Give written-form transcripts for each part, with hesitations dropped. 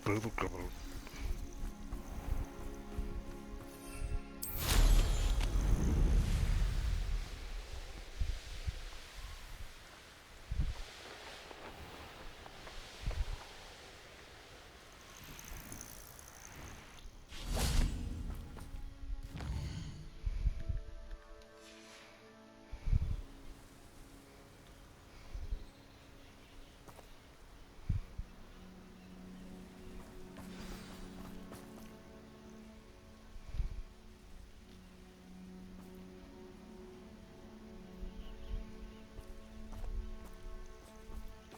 pedo, cabrón.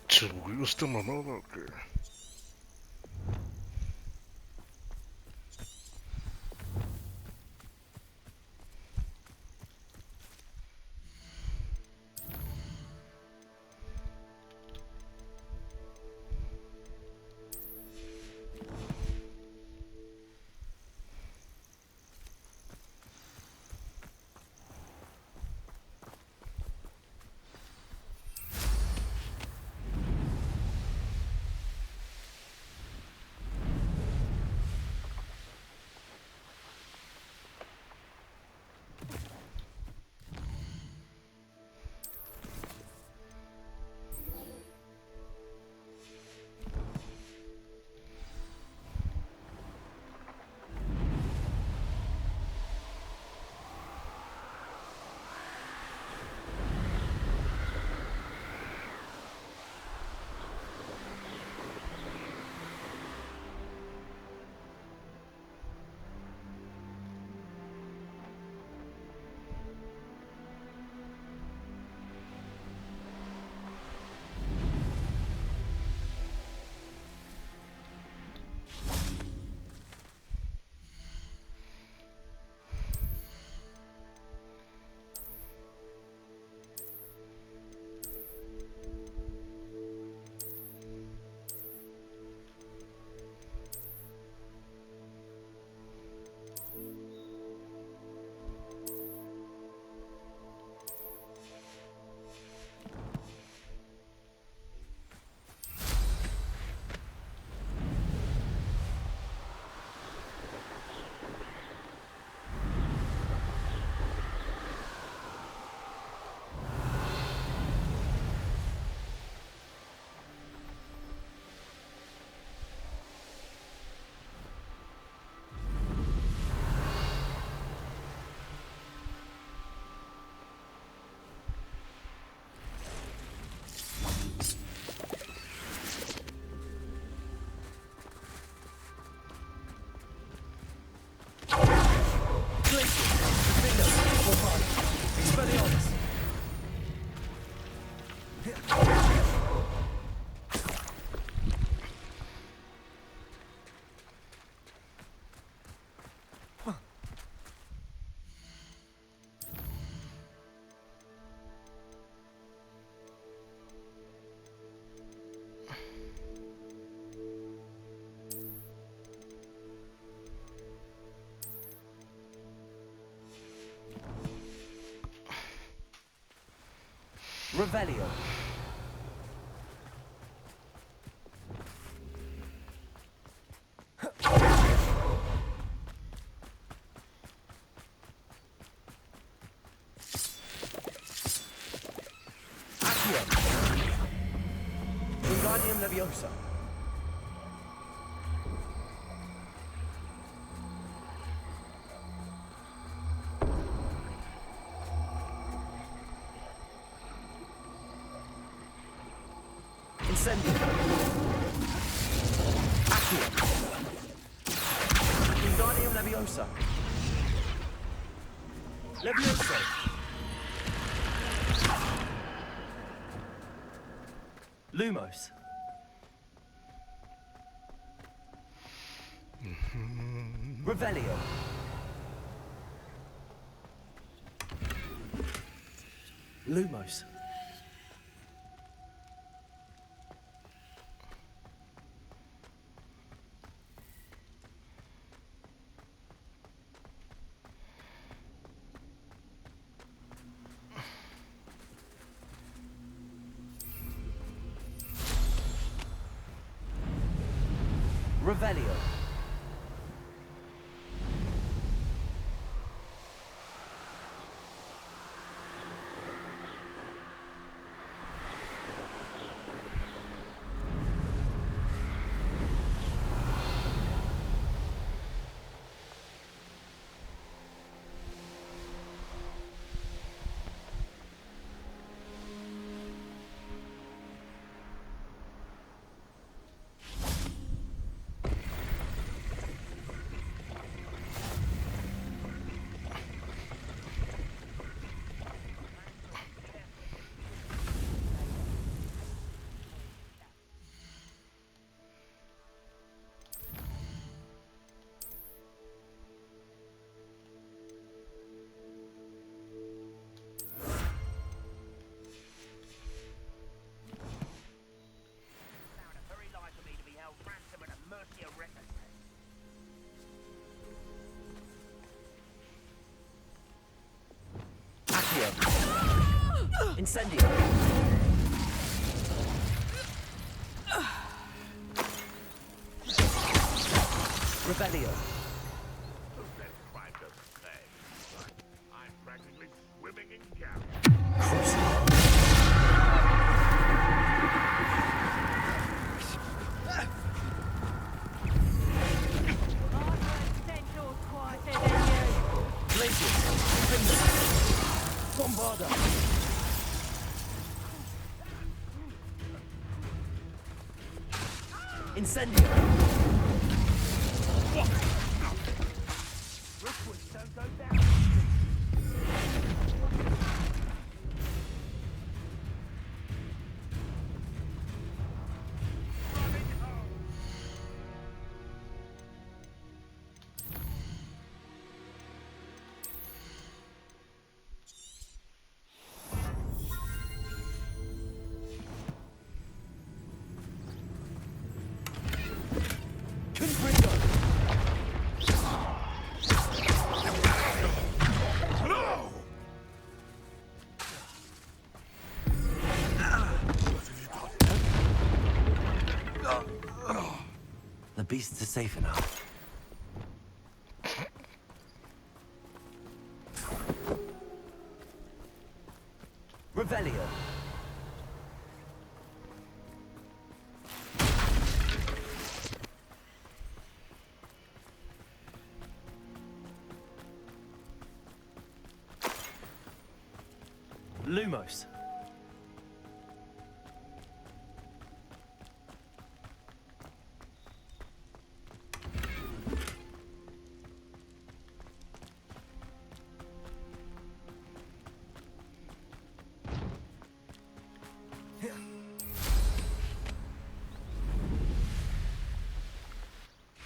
¿Se bugueó esta mamada o qué? Revelio. Accio. Wingardium Leviosa. Incendio. Accio. Wingardium Leviosa. Leviosa. Lumos. Revelio. Lumos. Revelio. Incendio. Revelio. I'm practically swimming in gas. Bombarda. Incendio. Don't go down. The beasts are safe enough. Revelio. Lumos.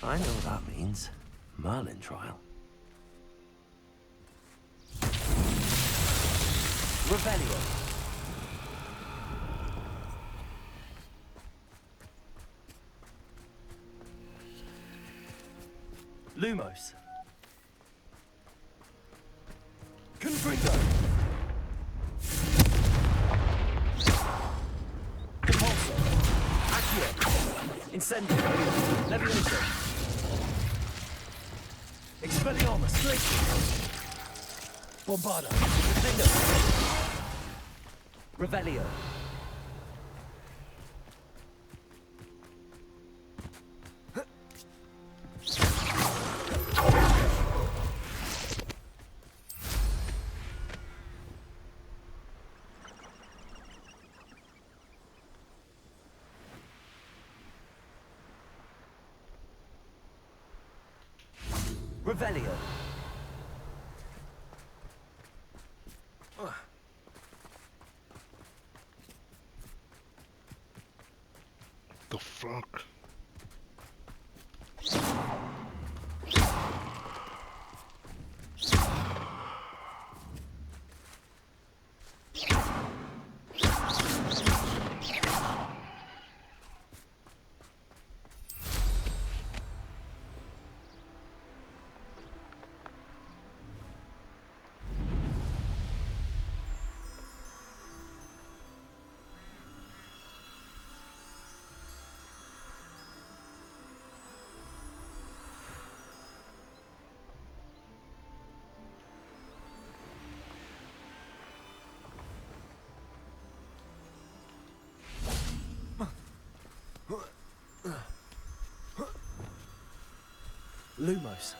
I know what that means. Merlin trial. Revelio. Lumos. Confringo. Impulso. Accio. Incendio. Levioso. Expelliarmus. Glacius. Bombarda. Defender. Revelio. Revelio. The fuck? Lumos.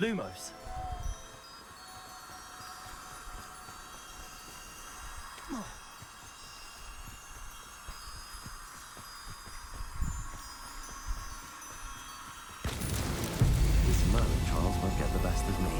Lumos. These Merlin trials won't get the best of me.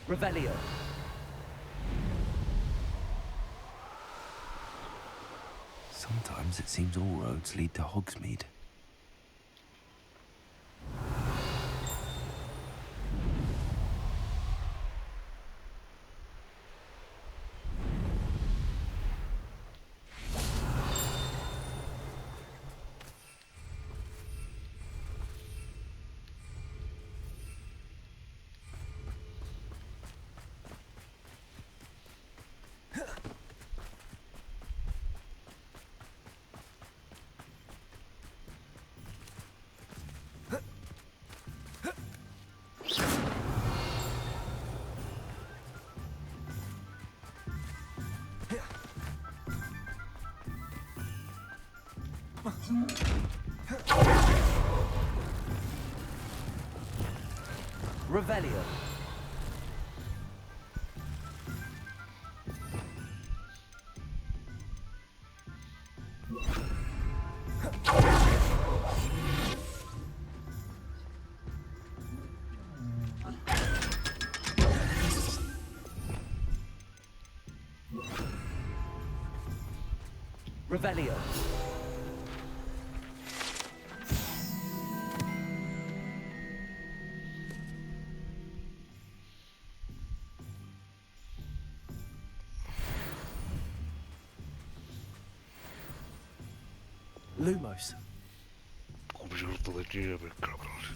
Revelio. Sometimes it seems all roads lead to Hogsmeade. Revelio. Revelio. Lumos. Como je te l'ai dit avec cabros.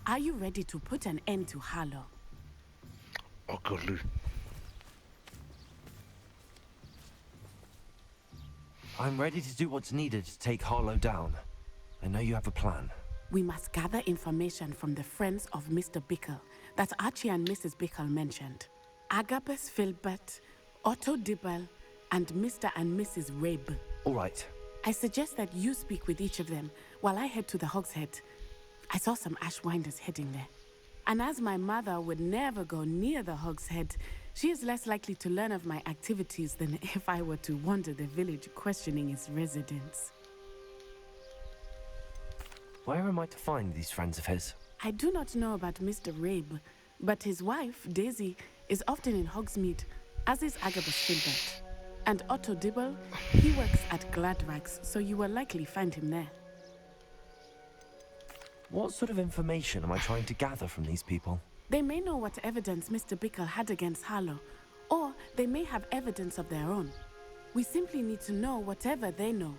Are you ready to put an end to Harlow? Akıllı. I'm ready to do what's needed to take Harlow down. I know you have a plan. We must gather information from the friends of Mr. Bickle that Archie and Mrs. Bickle mentioned. Agabus Filbert, Otto Dibble, and Mr. and Mrs. Rabe. All right. I suggest that you speak with each of them while I head to the Hogshead. I saw some Ashwinders heading there. And as my mother would never go near the Hogshead, she is less likely to learn of my activities than if I were to wander the village questioning its residents. Where am I to find these friends of his? I do not know about Mr. Rabe, but his wife, Daisy, is often in Hogsmeade, as is Agabus Filbert. And Otto Dibble, he works at Gladrags, so you will likely find him there. What sort of information am I trying to gather from these people? They may know what evidence Mr. Bickle had against Harlow, or they may have evidence of their own. We simply need to know whatever they know.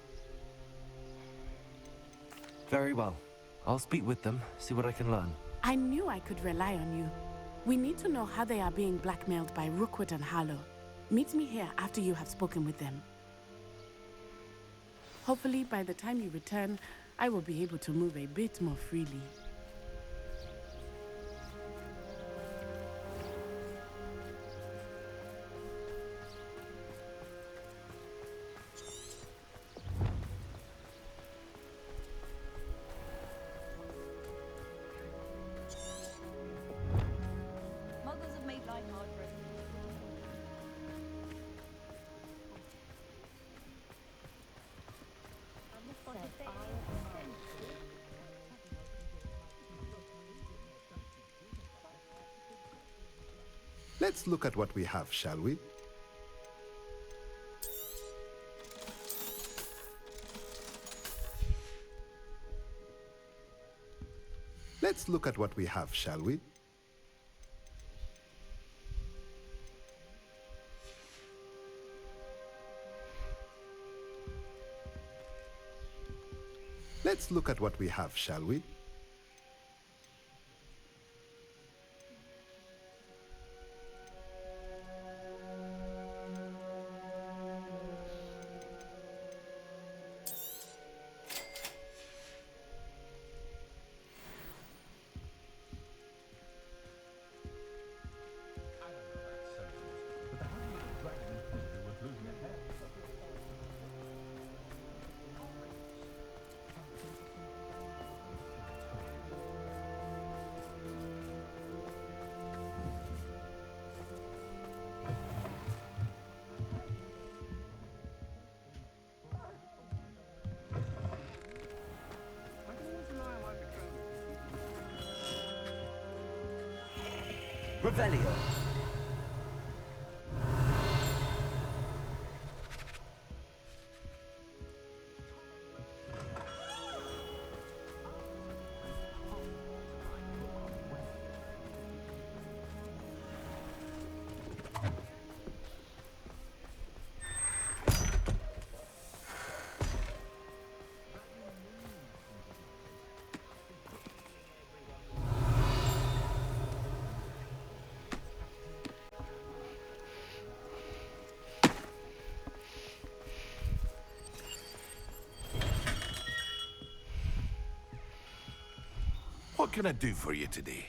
Very well. I'll speak with them, see what I can learn. I knew I could rely on you. We need to know how they are being blackmailed by Rookwood and Harlow. Meet me here after you have spoken with them. Hopefully, by the time you return, I will be able to move a bit more freely. Let's look at what we have, shall we? Let's look at what we have, shall we? Let's look at what we have, shall we? Revelio. What can I do for you today?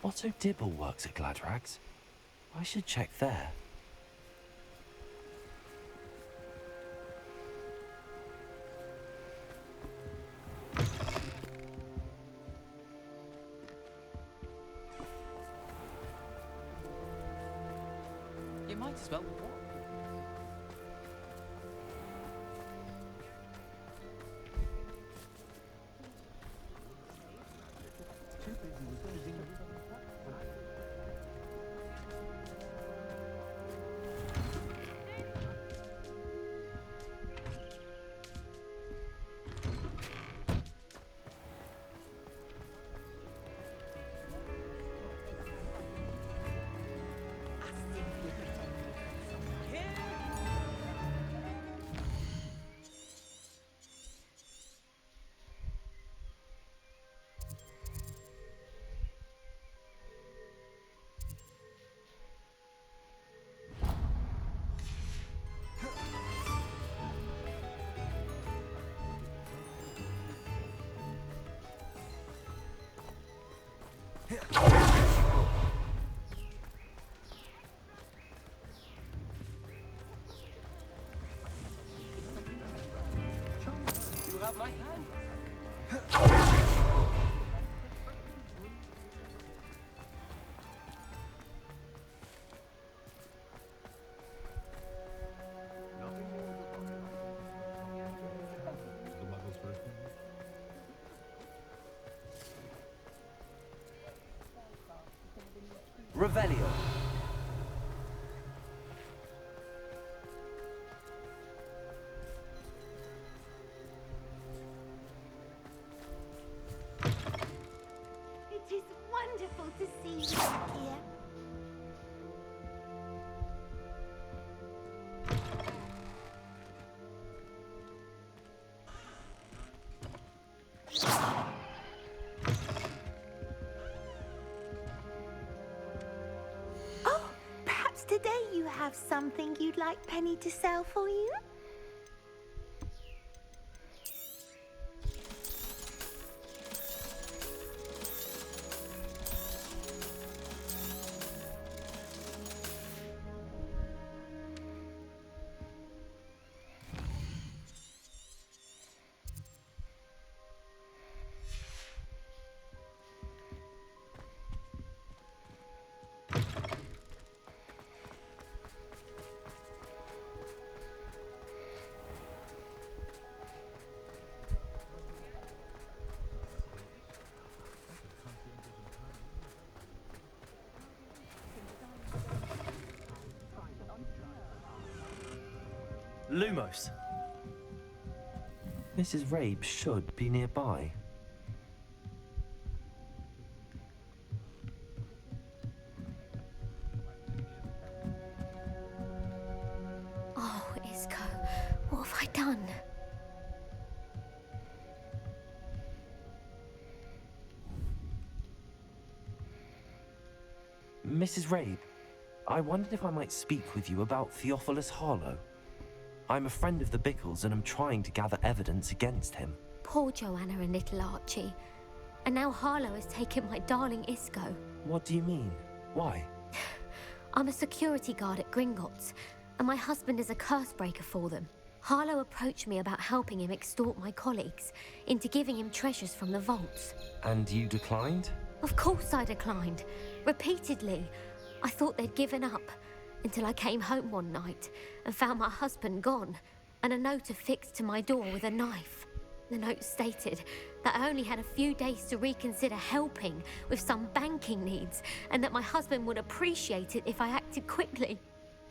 Otto Dibble works at Gladrags. I should check there. You might as well. You have my hand. Revelio. It is wonderful to see you back here. Oh, perhaps today you have something you'd like Penny to sell for you? Almost. Mrs. Rabe should be nearby. Oh, Isco, what have I done? Mrs. Rabe, I wondered if I might speak with you about Theophilus Harlow. I'm a friend of the Bickles and I'm trying to gather evidence against him. Poor Joanna and little Archie. And now Harlow has taken my darling Isco. What do you mean? Why? I'm a security guard at Gringotts, and my husband is a curse breaker for them. Harlow approached me about helping him extort my colleagues into giving him treasures from the vaults. And you declined? Of course I declined. Repeatedly. I thought they'd given up, until I came home one night and found my husband gone, and a note affixed to my door with a knife. The note stated that I only had a few days to reconsider helping with some banking needs, and that my husband would appreciate it if I acted quickly.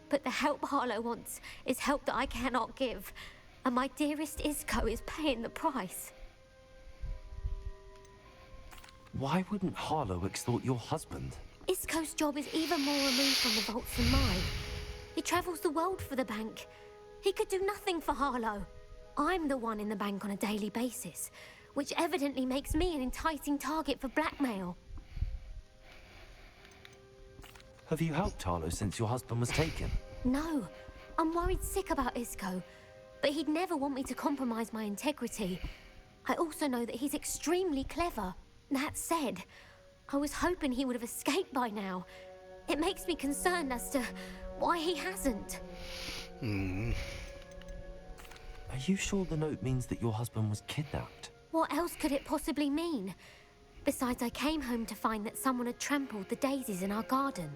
But the help Harlow wants is help that I cannot give, and my dearest Isco is paying the price. Why wouldn't Harlow extort your husband? Isco's job is even more removed from the vaults than mine. He travels the world for the bank. He could do nothing for Harlow. I'm the one in the bank on a daily basis, which evidently makes me an enticing target for blackmail. Have you helped Harlow since your husband was taken? No, I'm worried sick about Isco, but he'd never want me to compromise my integrity. I also know that he's extremely clever. That said, I was hoping he would have escaped by now. It makes me concerned as to why he hasn't. Are you sure the note means that your husband was kidnapped? What else could it possibly mean? Besides, I came home to find that someone had trampled the daisies in our garden.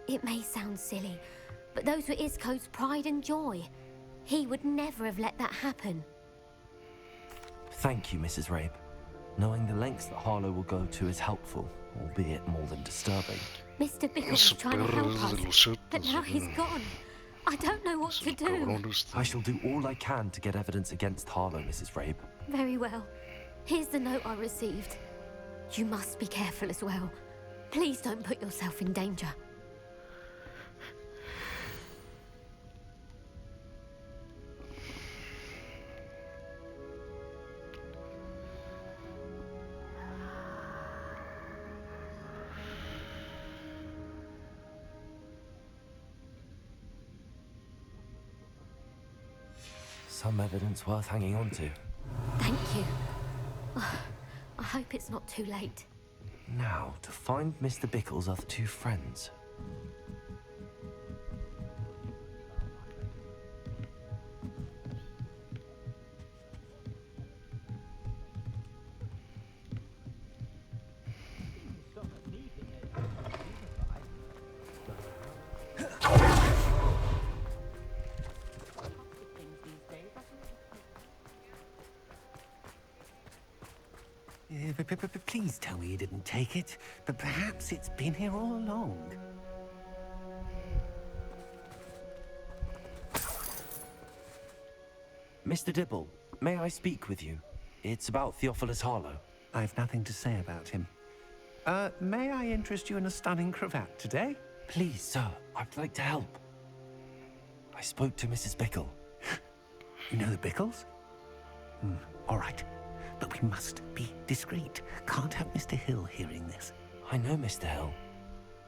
It may sound silly, but those were Isco's pride and joy. He would never have let that happen. Thank you, Mrs. Rabe. Knowing the lengths that Harlow will go to is helpful, albeit more than disturbing. Mr. Bickles was trying to help us, but now he's gone. I don't know what to do. I shall do all I can to get evidence against Harlow, Mrs. Rabe. Very well. Here's the note I received. You must be careful as well. Please don't put yourself in danger. Some evidence worth hanging on to. Thank you. I hope it's not too late. Now, to find Mr. Bickle's other two friends. Please tell me you didn't take it, but perhaps it's been here all along. Mr. Dibble, may I speak with you? It's about Theophilus Harlow. I've nothing to say about him. May I interest you in a stunning cravat today? Please, sir, I'd like to help. I spoke to Mrs. Bickle. You know the Bickles? All right. But we must be discreet. Can't have Mr. Hill hearing this. I know Mr. Hill.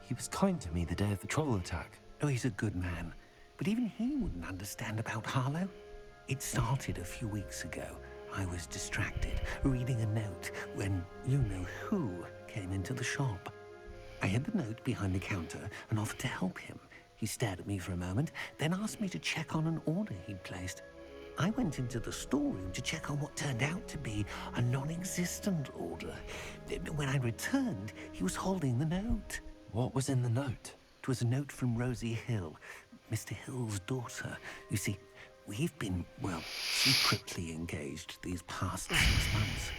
He was kind to me the day of the troll attack. Oh, he's a good man. But even he wouldn't understand about Harlow. It started a few weeks ago. I was distracted, reading a note, when you-know-who came into the shop. I hid the note behind the counter and offered to help him. He stared at me for a moment, then asked me to check on an order he'd placed. I went into the storeroom to check on what turned out to be a non-existent order. When I returned, he was holding the note. What was in the note? It was a note from Rosie Hill, Mr. Hill's daughter. You see, we've been, well, secretly engaged these past 6 months.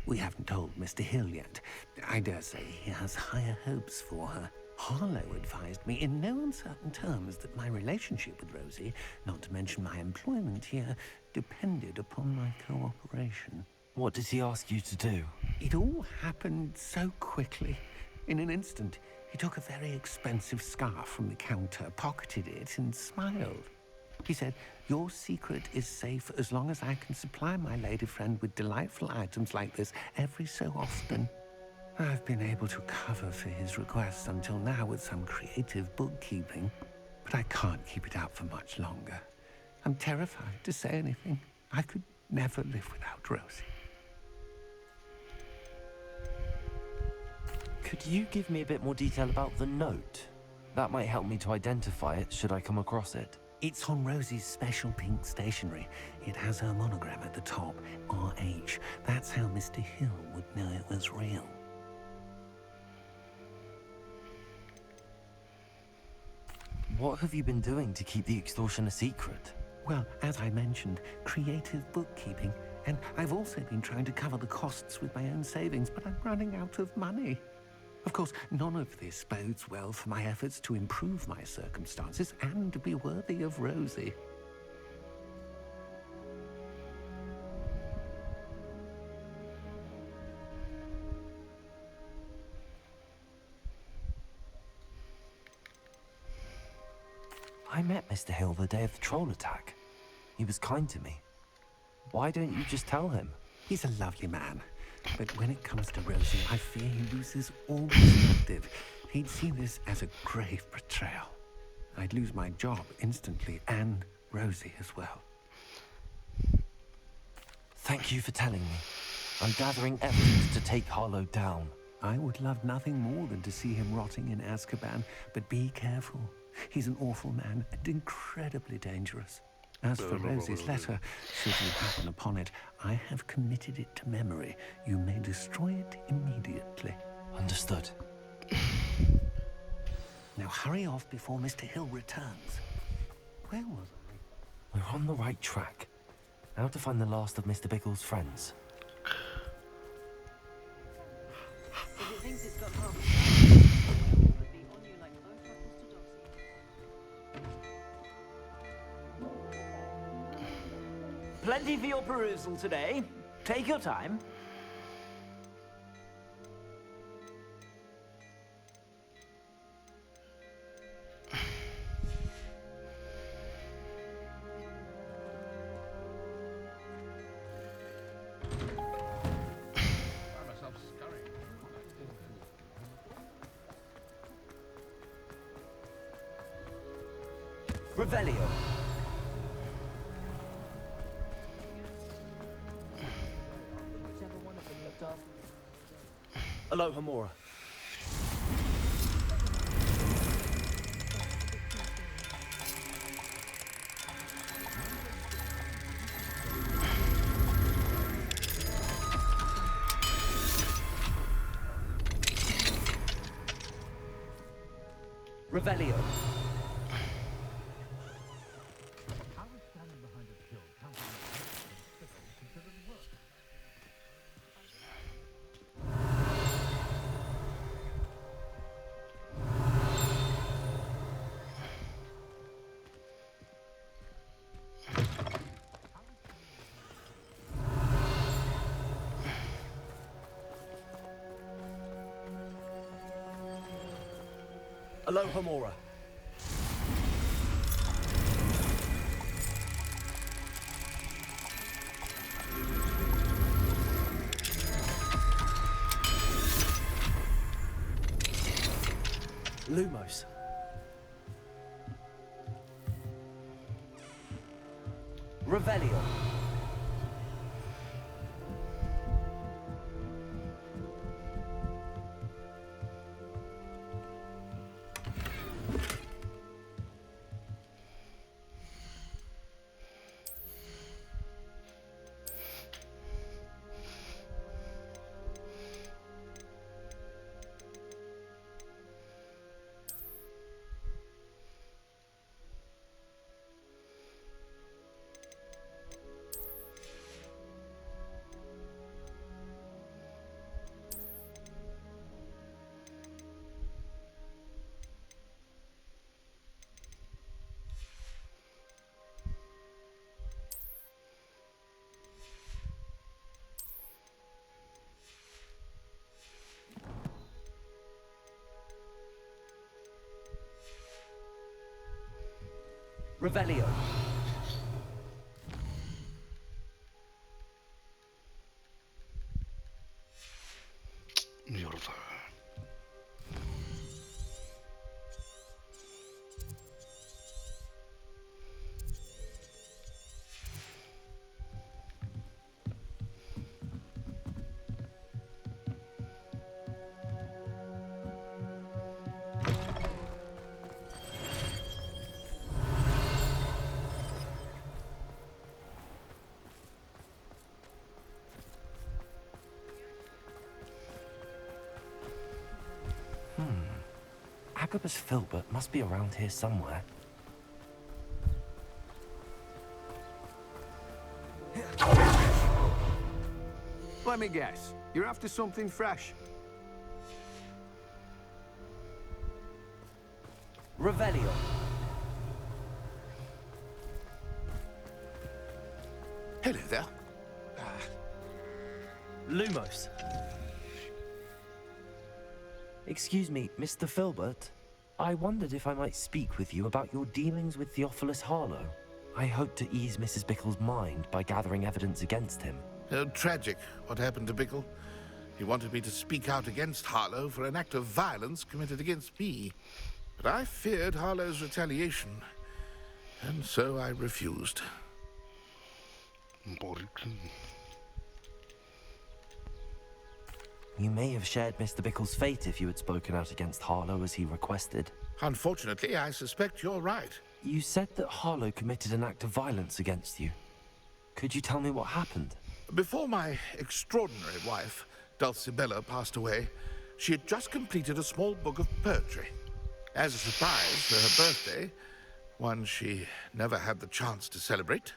We haven't told Mr. Hill yet. I dare say he has higher hopes for her. Harlow advised me in no uncertain terms that my relationship with Rosie, not to mention my employment here, depended upon my cooperation. What did he ask you to do? It all happened so quickly. In an instant, he took a very expensive scarf from the counter, pocketed it, and smiled. He said, "Your secret is safe as long as I can supply my lady friend with delightful items like this every so often." I've been able to cover for his requests until now with some creative bookkeeping, but I can't keep it up for much longer. I'm terrified to say anything. I could never live without Rosie. Could you give me a bit more detail about the note? That might help me to identify it should I come across it. It's on Rosie's special pink stationery. It has her monogram at the top, RH. That's how Mr. Hill would know it was real. What have you been doing to keep the extortion a secret? Well, as I mentioned, creative bookkeeping. And I've also been trying to cover the costs with my own savings, but I'm running out of money. Of course, none of this bodes well for my efforts to improve my circumstances and to be worthy of Rosie. I met Mr. Hill the day of the troll attack. He was kind to me. Why don't you just tell him? He's a lovely man. But when it comes to Rosie, I fear he loses all perspective. He'd see this as a grave betrayal. I'd lose my job instantly, and Rosie as well. Thank you for telling me. I'm gathering evidence to take Harlow down. I would love nothing more than to see him rotting in Azkaban, but be careful. He's an awful man and incredibly dangerous. As for Rosie's letter, should you happen upon it, I have committed it to memory. You may destroy it immediately. Understood. Now hurry off before Mr. Hill returns. Where was I? We're on the right track. Now to find the last of Mr. Bickle's friends. If it thinks it's got half a it would be on you like both apples to Doxy. Plenty for your perusal today. Take your time. Revelio. Aloha Mora. Revelio. Aloha Mora. Lumos. Revelio. Revelio. Mierda. Agabus Filbert must be around here somewhere. Let me guess. You're after something fresh. Revelio. Hello there. Lumos. Excuse me, Mr. Filbert. I wondered if I might speak with you about your dealings with Theophilus Harlow. I hope to ease Mrs. Bickle's mind by gathering evidence against him. Tragic, what happened to Bickle. He wanted me to speak out against Harlow for an act of violence committed against me. But I feared Harlow's retaliation, and so I refused. You may have shared Mr. Bickle's fate if you had spoken out against Harlow as he requested. Unfortunately, I suspect you're right. You said that Harlow committed an act of violence against you. Could you tell me what happened? Before my extraordinary wife, Dulcibella, passed away, she had just completed a small book of poetry. As a surprise for her birthday, one she never had the chance to celebrate,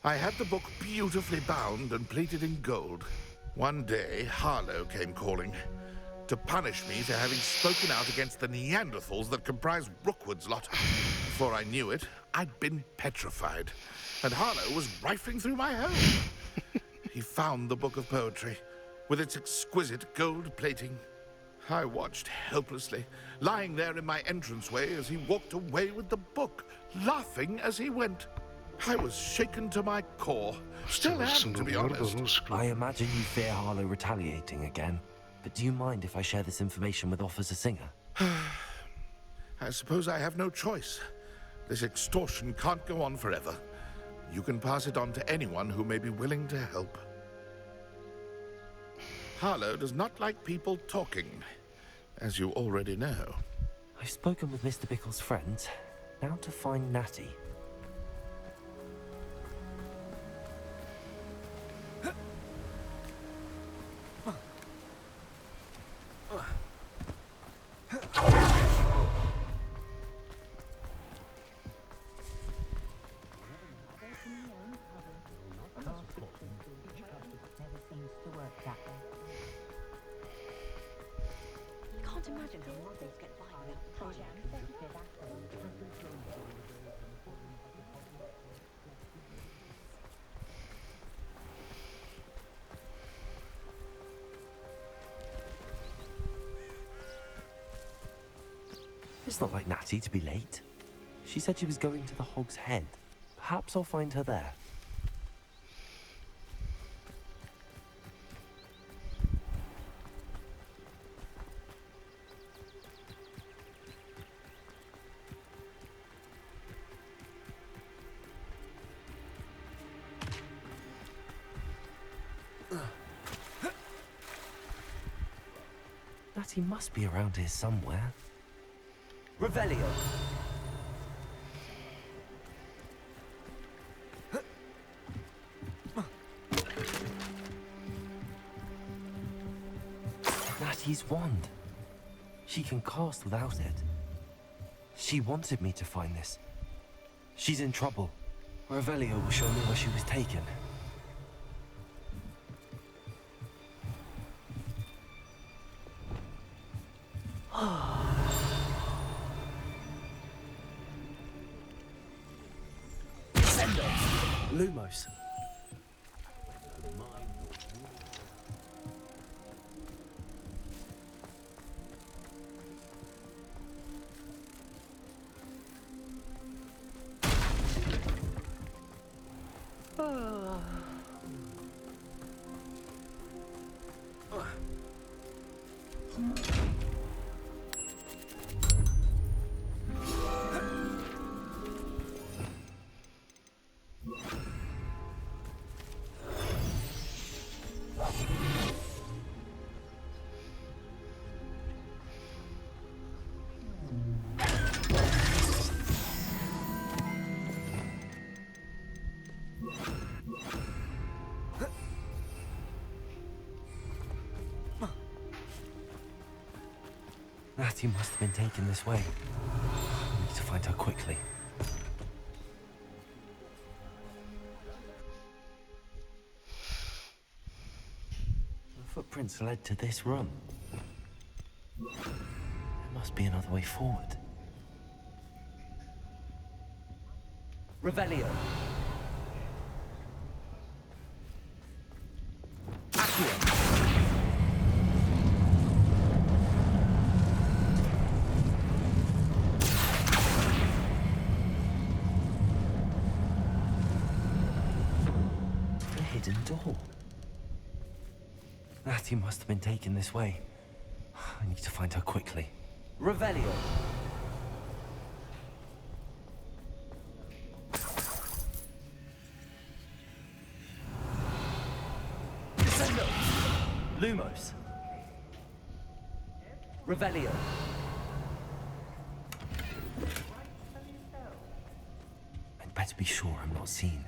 I had the book beautifully bound and plated in gold. One day, Harlow came calling to punish me for having spoken out against the Neanderthals that comprise Rookwood's lot. Before I knew it, I'd been petrified, and Harlow was rifling through my home. He found the book of poetry, with its exquisite gold plating. I watched helplessly, lying there in my entranceway as he walked away with the book, laughing as he went. I was shaken to my core. Still am, to be honest. I imagine you fear Harlow retaliating again. But do you mind if I share this information with Officer Singer? I suppose I have no choice. This extortion can't go on forever. You can pass it on to anyone who may be willing to help. Harlow does not like people talking, as you already know. I've spoken with Mr. Bickle's friends. Now to find Natty. Can't imagine how mortals get by without project. It's not like Natty to be late. She said she was going to the Hog's Head. Perhaps I'll find her there. Natty must be around here somewhere. Revelio. Natty's wand. She can cast without it. She wanted me to find this. She's in trouble. Revelio will show me where she was taken. Lumos. Matthew must have been taken this way. I need to find her quickly. The footprints led to this room. There must be another way forward. Revelio. Hidden door. Matthew must have been taken this way. I need to find her quickly. Revelio. Descendo. Lumos. Revelio. I'd better be sure I'm not seen.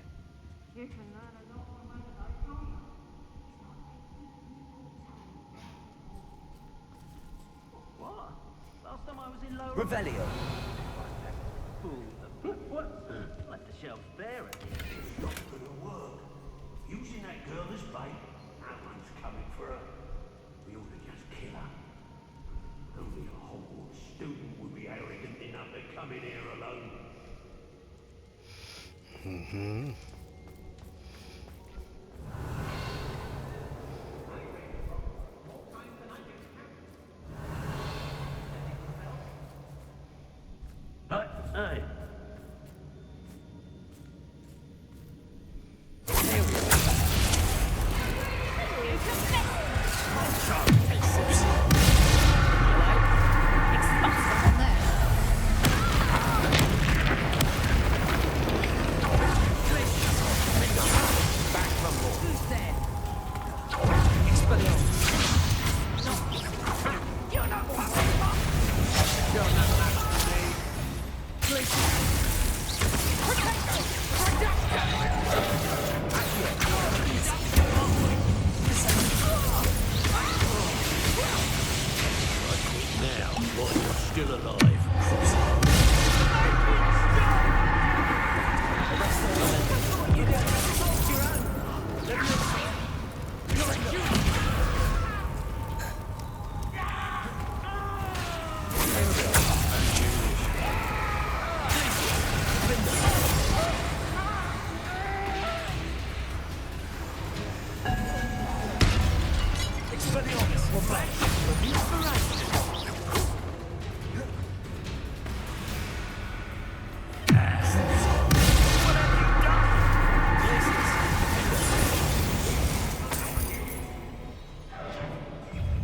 Revelio. What? Let the shelves bare it. It's not gonna work. Using that girl as bait, no one's coming for her. We ought to just kill her. Only a Hogwarts student would be arrogant enough to come in here alone. Mm-hmm. Hey.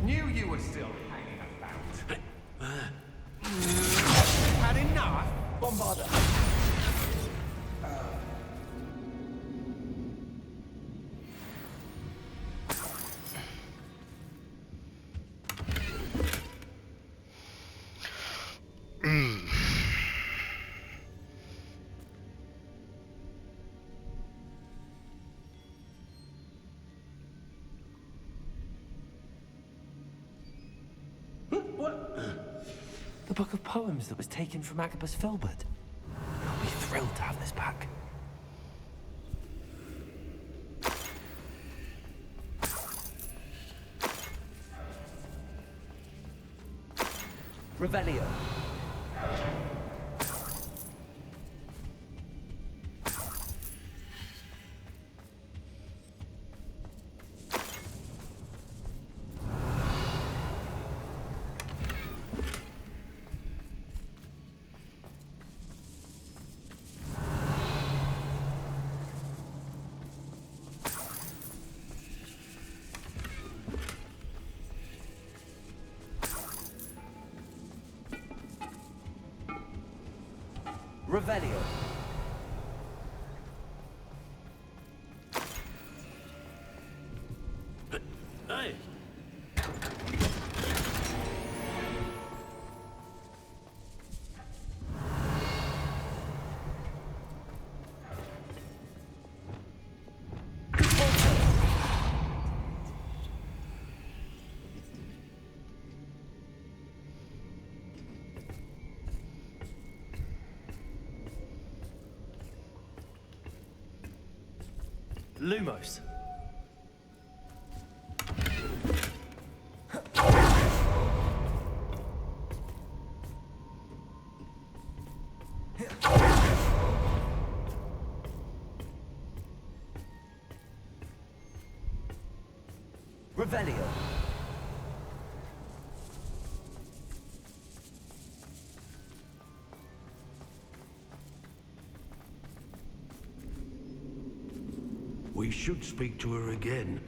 Knew you were still hanging about. Had enough? Bombarder. The book of poems that was taken from Agabus Filbert. I'll be thrilled to have this back. Revelio. Revelio. Hey! Lumos. Revelio. We should speak to her again.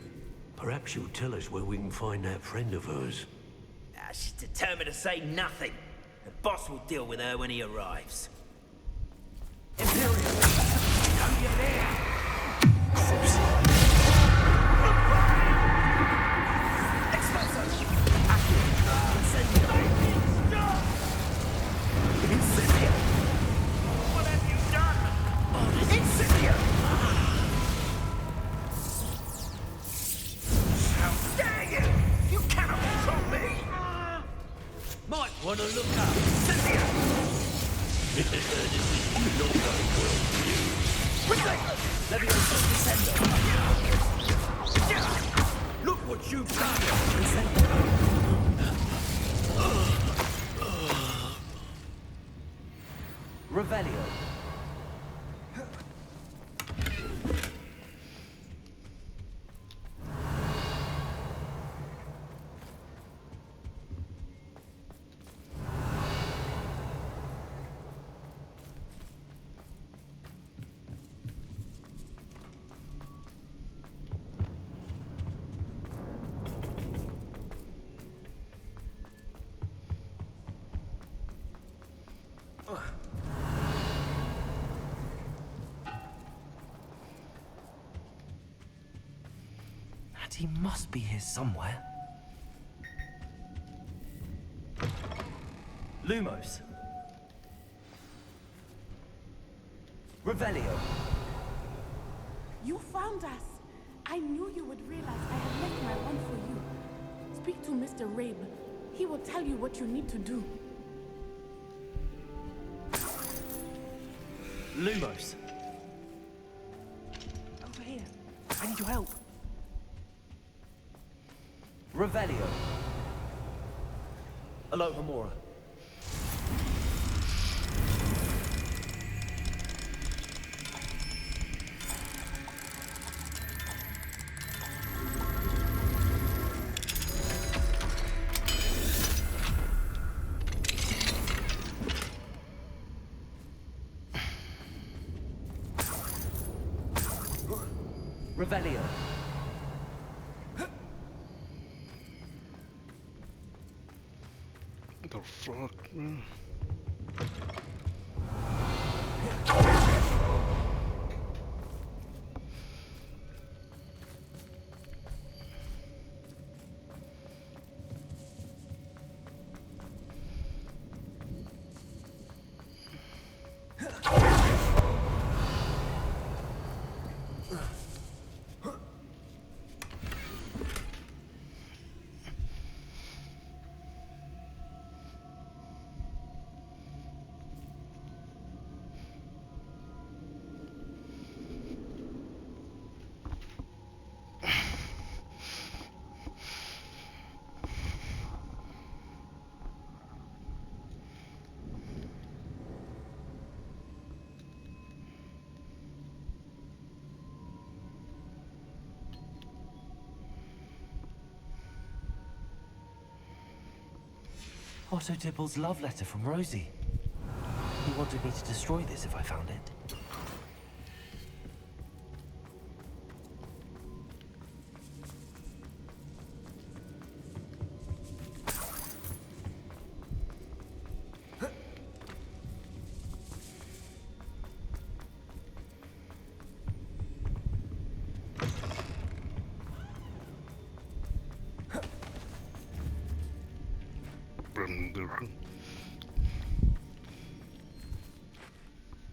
Perhaps she'll tell us where we can find that friend of hers. She's determined to say nothing. The boss will deal with her when he arrives. Might want to look up. Cynthia! This is not going well for you. Leviosa Descendo. Look what you've done! Revelio. And he must be here somewhere. Lumos. Revelio. You found us. I knew you would realize I had left my wand for you. Speak to Mr. Rabe. He will tell you what you need to do. Lumos. Over here. I need your help. Revelio. Alohomora. Revelio. The fuck, man? Otto Dibble's love letter from Rosie. He wanted me to destroy this if I found it.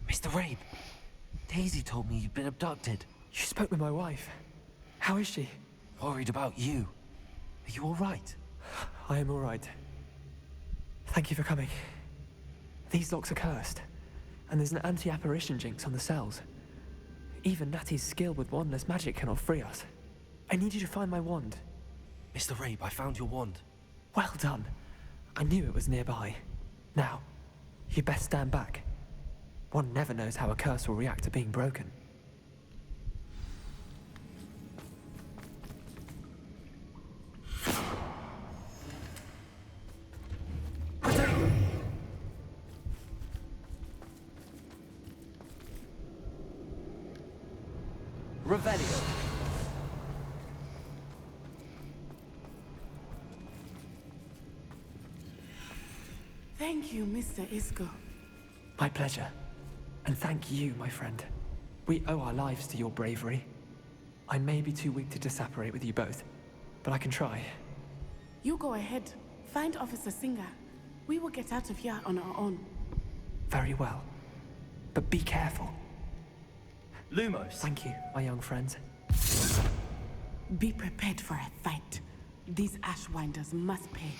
Mr. Rabe, Daisy told me you'd been abducted. You spoke with my wife. How is she? Worried about you. Are you all right? I am all right. Thank you for coming. These locks are cursed, and there's an anti-apparition jinx on the cells. Even Natty's skill with wandless magic cannot free us. I need you to find my wand. Mr. Rabe, I found your wand. Well done. I knew it was nearby. Now, you best stand back. One never knows how a curse will react to being broken. Revelio. Thank you, Mr. Isco. My pleasure. And thank you, my friend. We owe our lives to your bravery. I may be too weak to disapparate with you both, but I can try. You go ahead. Find Officer Singer. We will get out of here on our own. Very well. But be careful. Lumos. Thank you, my young friends. Be prepared for a fight. These Ashwinders must pay.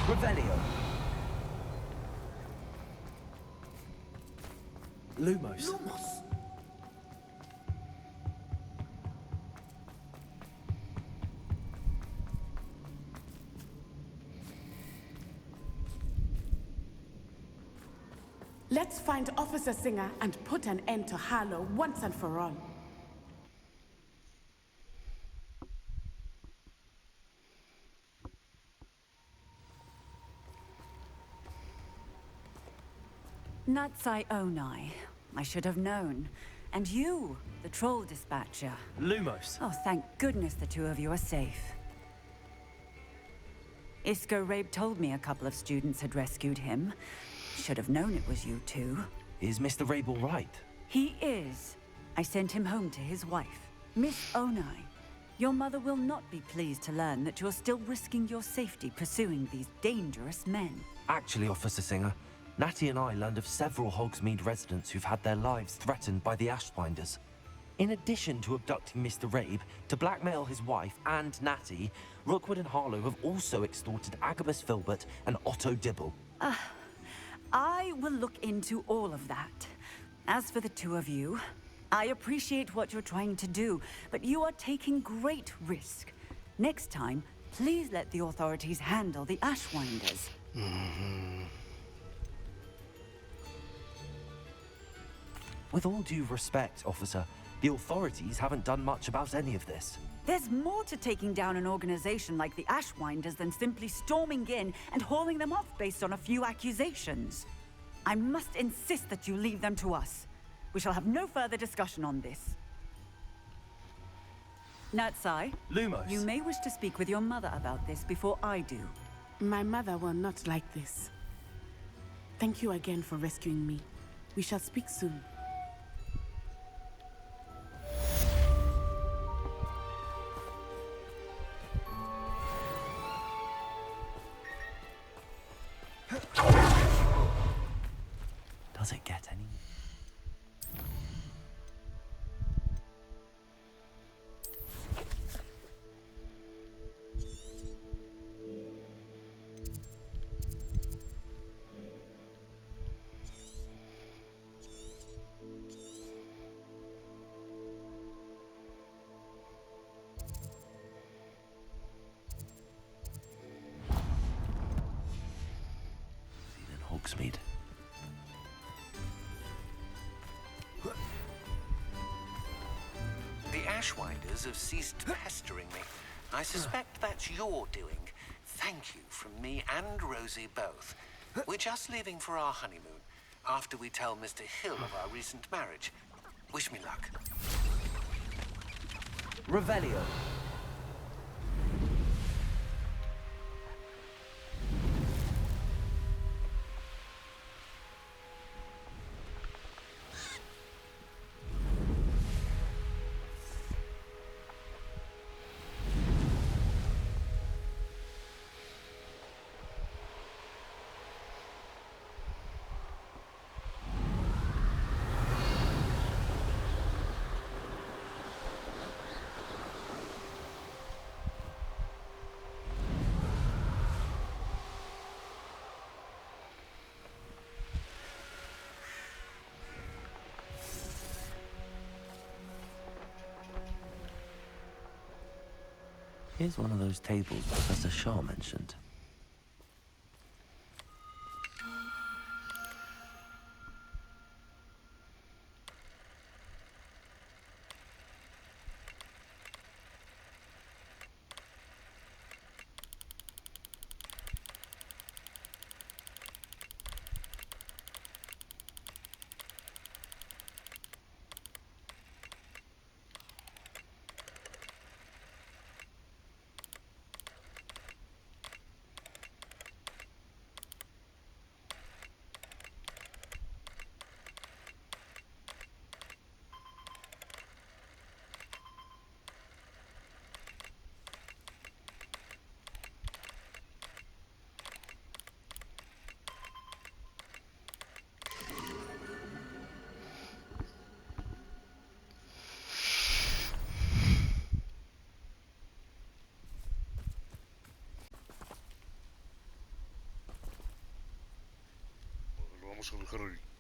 Revelio. Lumos. Let's find Officer Singer and put an end to Harlow once and for all. Natsai Onai. I should have known. And you, the troll dispatcher. Lumos. Oh, thank goodness the two of you are safe. Isco Rabe told me a couple of students had rescued him. Should have known it was you two. Is Mr. Rabe all right? He is. I sent him home to his wife. Miss Onai, your mother will not be pleased to learn that you're still risking your safety pursuing these dangerous men. Actually, Officer Singer, Natty and I learned of several Hogsmeade residents who've had their lives threatened by the Ashwinders. In addition to abducting Mr. Rabe to blackmail his wife and Natty, Rookwood and Harlow have also extorted Agabus Filbert and Otto Dibble. I will look into all of that. As for the two of you, I appreciate what you're trying to do, but you are taking great risk. Next time, please let the authorities handle the Ashwinders. With all due respect, officer, the authorities haven't done much about any of this. There's more to taking down an organization like the Ashwinders than simply storming in and hauling them off based on a few accusations. I must insist that you leave them to us. We shall have no further discussion on this. Natsai, Lumos. you may wish to speak with your mother about this before I do. My mother will not like this. Thank you again for rescuing me. We shall speak soon. Does it get any? Hogsmeade. The Ashwinders have ceased pestering me. I suspect that's your doing. thank you from me and Rosie both. We're just leaving for our honeymoon after we tell Mr. Hill of our recent marriage. Wish me luck. Revelio. Here's one of those tables Professor Shaw mentioned. Vamos a dejar ahí.